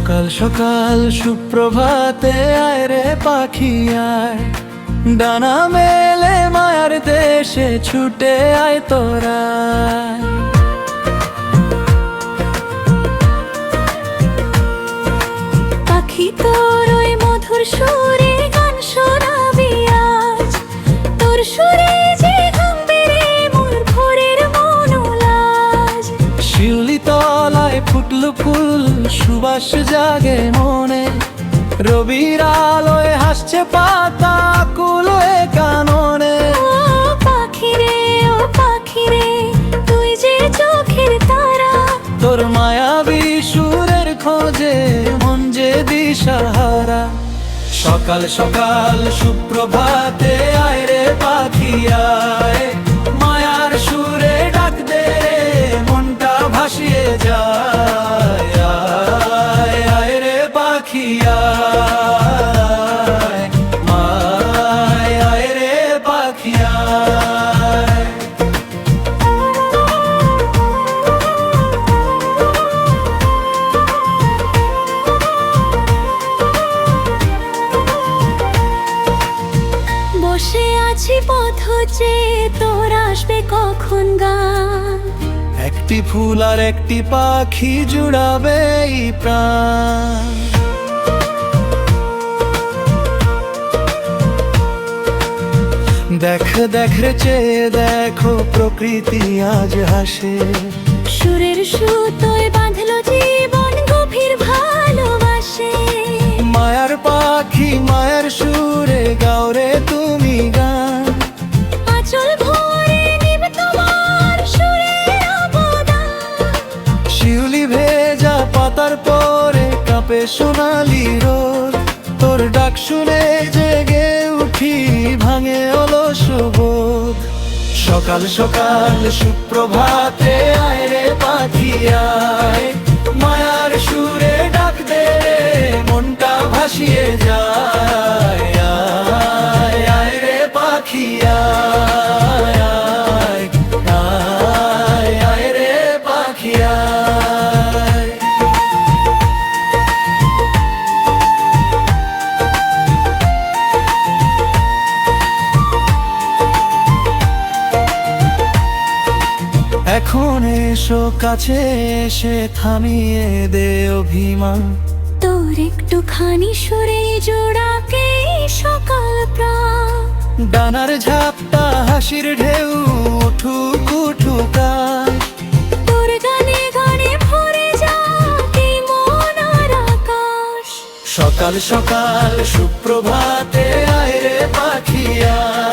সকাল সকাল সুপ্রভাতে আয় রে পাখি আয়, ডানা মেলে মায়ার দেশে ছুটে আয় তোরা। পাখি তোর ওই মধুর সুরে গান শোনাবি আজ, তোর সুরে যে গাম্বে রে মোর ভোরের মনোলাজ। শিউলি তলায় ফুটলো ফুল সুবাস জাগে মনে, রবির আলোয় হাসছে পাতা কুলোয় কাননে। ও পাখি রে তুই যে চোখের তারা, তোর মায়াবী সুরের খোঁজে মন যে দিশাহারা। সকাল সকাল সুপ্রভাতে আয় রে পাখি আয়, মায়ার সুরে ডাক দে মনটা ভাসিয়ে যায়। আয় আয় রে পাখি আয়, আয় আয় রে পাখি আয়। বসে আছি পথ চেয়ে তোর আসবে কখন গান। একটি ফুল আর একটি পাখি জুড়াবে এই প্রাণ। দেখ দেখ রে চেয়ে দেখো প্রকৃতি আজ হাসে, সুরের সুতোয় বাঁধলো জীবন গভীর ভালোবাসে। মায়ার পাখি মায়ার সুরে গাও রে তুমি গান। আঁচল ভরে নিবে তোমার সুরের অবদান। শিউলি ভেজা পাতার পরে কাঁপে সোনালি রোদ, তোর ডাক শুনে জেগে উঠি ভাঙে অলস বোধ। সকাল সকাল সুপ্রভাতে আয় রে পাখি আয়, মায়ার সুরে ডাক দে মনটা ভাসিয়ে যায়। আয় আয় রে পাখি আয়, আয় আয় আয় রে পাখি আয়। এখন এসো কাছে এসে থামিয়ে দে অভিমান, তোর একটুখানি সুরে জোড়াকে সকাল প্রাণ। ডানার ঝাপটা হাসির ঢেউ উঠুক উঠুক আজ। তোর গানে গানে ভরে যাক এই মন আর আকাশ। সকাল সকাল সুপ্রভাতে আয় রে পাখি আয়।